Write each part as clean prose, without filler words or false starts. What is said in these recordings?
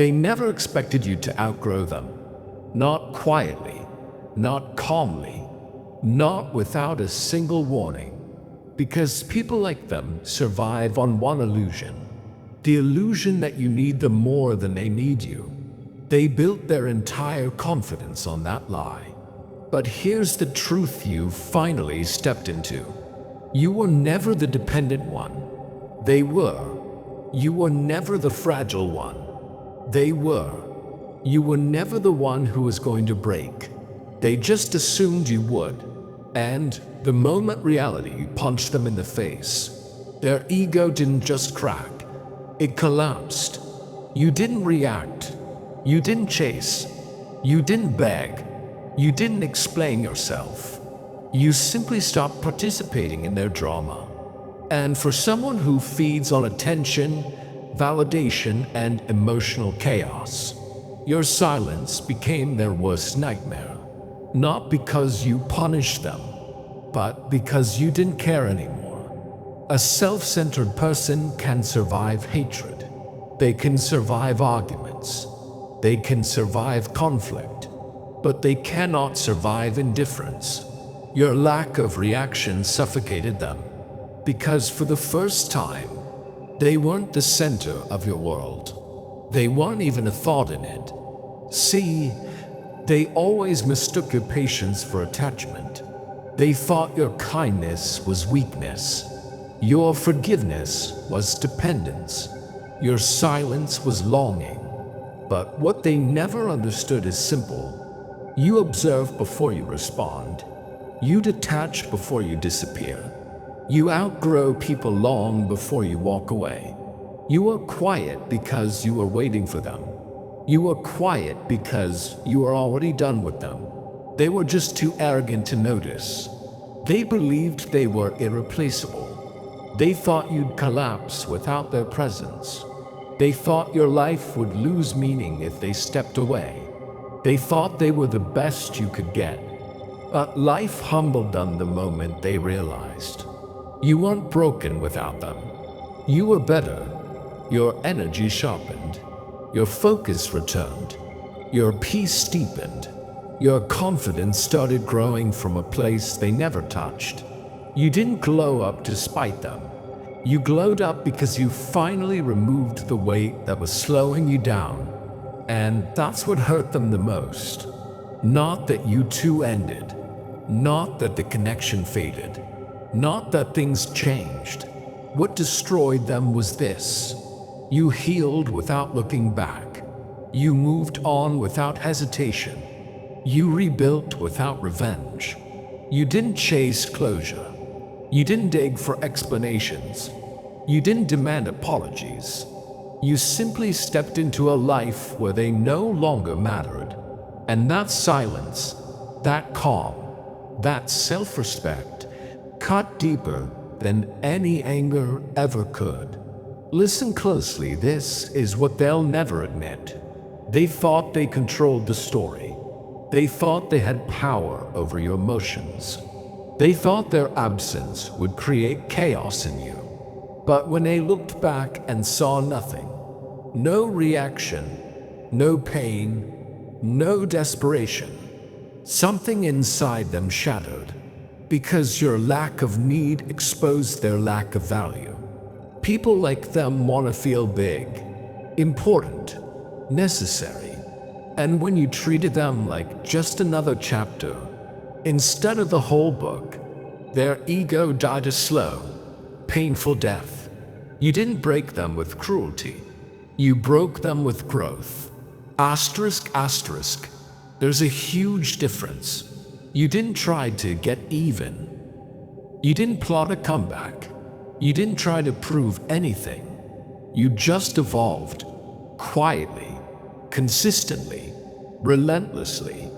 They never expected you to outgrow them. Not quietly, not calmly, not without a single warning. Because people like them survive on one illusion. The illusion that you need them more than they need you. They built their entire confidence on that lie. But here's the truth you finally stepped into. You were never the dependent one. They were. You were never the fragile one. They were. You were never the one who was going to break. They just assumed you would. And the moment reality punched them in the face, their ego didn't just crack. It collapsed. You didn't react. You didn't chase. You didn't beg. You didn't explain yourself. You simply stopped participating in their drama. And for someone who feeds on attention, validation, and emotional chaos, your silence became their worst nightmare. Not because you punished them, but because you didn't care anymore. A self-centered person can survive hatred. They can survive arguments. They can survive conflict. But they cannot survive indifference. Your lack of reaction suffocated them. Because for the first time, they weren't the center of your world. They weren't even a thought in it. See, they always mistook your patience for attachment. They thought your kindness was weakness. Your forgiveness was dependence. Your silence was longing. But what they never understood is simple. You observe before you respond. You detach before you disappear. You outgrow people long before you walk away. You are quiet because you are waiting for them. You are quiet because you are already done with them. They were just too arrogant to notice. They believed they were irreplaceable. They thought you'd collapse without their presence. They thought your life would lose meaning if they stepped away. They thought they were the best you could get. But life humbled them the moment they realized. You weren't broken without them. You were better. Your energy sharpened. Your focus returned. Your peace deepened. Your confidence started growing from a place they never touched. You didn't glow up to spite them. You glowed up because you finally removed the weight that was slowing you down. And that's what hurt them the most. Not that you two ended. Not that the connection faded. Not that things changed. What destroyed them was this. You healed without looking back. You moved on without hesitation. You rebuilt without revenge. You didn't chase closure. You didn't dig for explanations. You didn't demand apologies. You simply stepped into a life where they no longer mattered. And that silence, that calm, that self-respect cut deeper than any anger ever could. Listen closely, this is what they'll never admit. They thought they controlled the story. They thought they had power over your emotions. They thought their absence would create chaos in you. But when they looked back and saw nothing, no reaction, no pain, no desperation, something inside them shattered. Because your lack of need exposed their lack of value. People like them want to feel big, important, necessary. And when you treated them like just another chapter, instead of the whole book, their ego died a slow, painful death. You didn't break them with cruelty. You broke them with growth. Asterisk, asterisk. There's a huge difference. You didn't try to get even. You didn't plot a comeback. You didn't try to prove anything. You just evolved, quietly, consistently, relentlessly.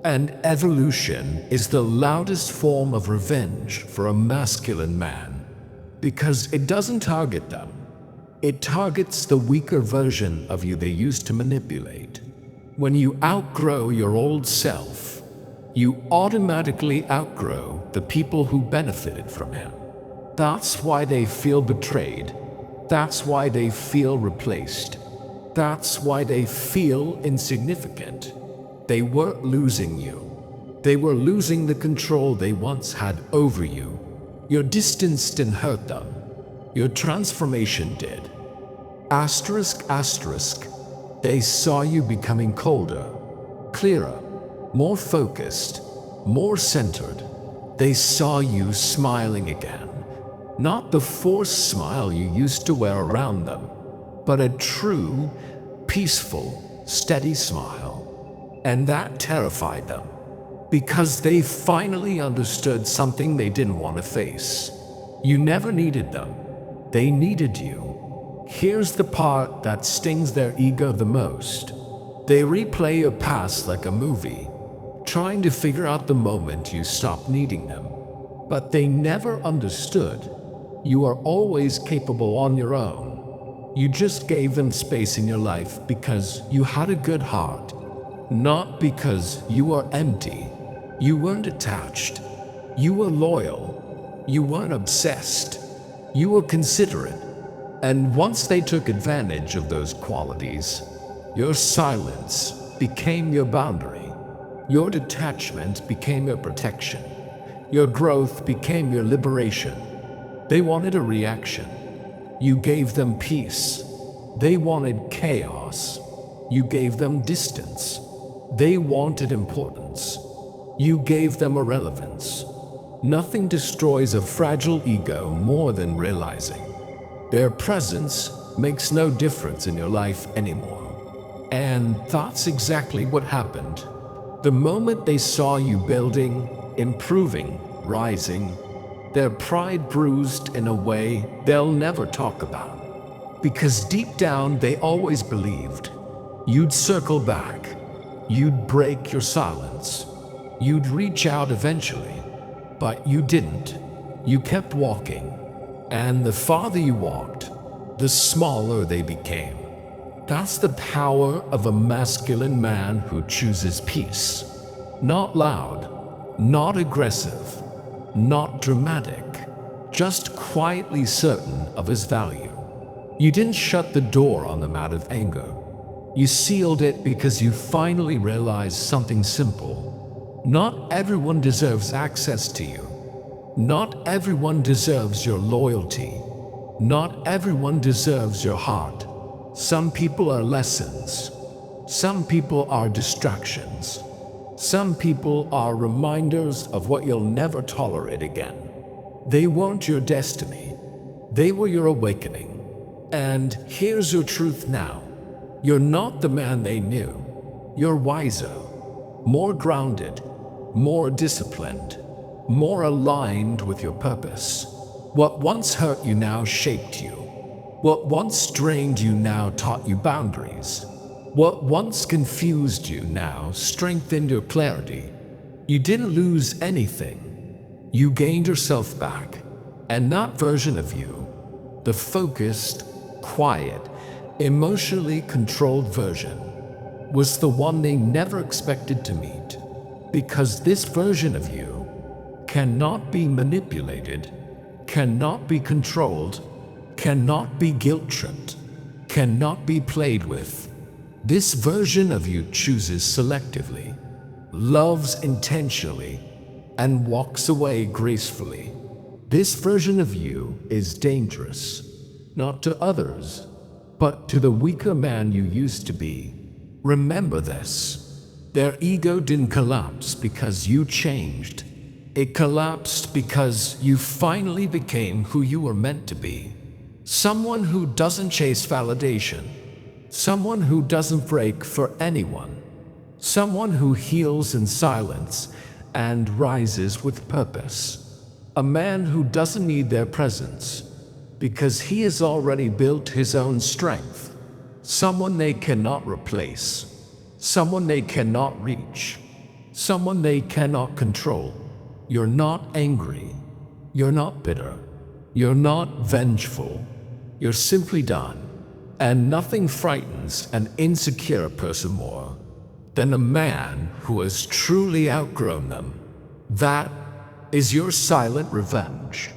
And evolution is the loudest form of revenge for a masculine man, because it doesn't target them. It targets the weaker version of you they used to manipulate. When you outgrow your old self, you automatically outgrow the people who benefited from him. That's why they feel betrayed. That's why they feel replaced. That's why they feel insignificant. They weren't losing you. They were losing the control they once had over you. Your distance didn't hurt them. Your transformation did. Asterisk, asterisk. They saw you becoming colder, clearer, more focused, more centered. They saw you smiling again. Not the forced smile you used to wear around them, but a true, peaceful, steady smile. And that terrified them, because they finally understood something they didn't want to face. You never needed them. They needed you. Here's the part that stings their ego the most. They replay your past like a movie, trying to figure out the moment you stopped needing them. But they never understood. You are always capable on your own. You just gave them space in your life because you had a good heart, not because you were empty. You weren't attached. You were loyal. You weren't obsessed. You were considerate. And once they took advantage of those qualities, your silence became your boundary. Your detachment became your protection. Your growth became your liberation. They wanted a reaction. You gave them peace. They wanted chaos. You gave them distance. They wanted importance. You gave them irrelevance. Nothing destroys a fragile ego more than realizing their presence makes no difference in your life anymore. And that's exactly what happened. The moment they saw you building, improving, rising, their pride bruised in a way they'll never talk about. Because deep down, they always believed you'd circle back, you'd break your silence, you'd reach out eventually. But you didn't. You kept walking. And the farther you walked, the smaller they became. That's the power of a masculine man who chooses peace. Not loud, not aggressive, not dramatic, just quietly certain of his value. You didn't shut the door on them out of anger. You sealed it because you finally realized something simple. Not everyone deserves access to you. Not everyone deserves your loyalty. Not everyone deserves your heart. Some people are lessons. Some people are distractions. Some people are reminders of what you'll never tolerate again. They weren't your destiny. They were your awakening. And here's your truth now. You're not the man they knew. You're wiser, more grounded, more disciplined, more aligned with your purpose. What once hurt you now shaped you. What once drained you now taught you boundaries. What once confused you now strengthened your clarity. You didn't lose anything. You gained yourself back. And that version of you, the focused, quiet, emotionally controlled version, was the one they never expected to meet. Because this version of you cannot be manipulated, cannot be controlled, cannot be guilt-tripped, cannot be played with. This version of you chooses selectively, loves intentionally, and walks away gracefully. This version of you is dangerous, not to others, but to the weaker man you used to be. Remember this. Their ego didn't collapse because you changed. It collapsed because you finally became who you were meant to be. Someone who doesn't chase validation. Someone who doesn't break for anyone. Someone who heals in silence and rises with purpose. A man who doesn't need their presence because he has already built his own strength. Someone they cannot replace. Someone they cannot reach. Someone they cannot control. You're not angry. You're not bitter. You're not vengeful. You're simply done. And nothing frightens an insecure person more than a man who has truly outgrown them. That is your silent revenge.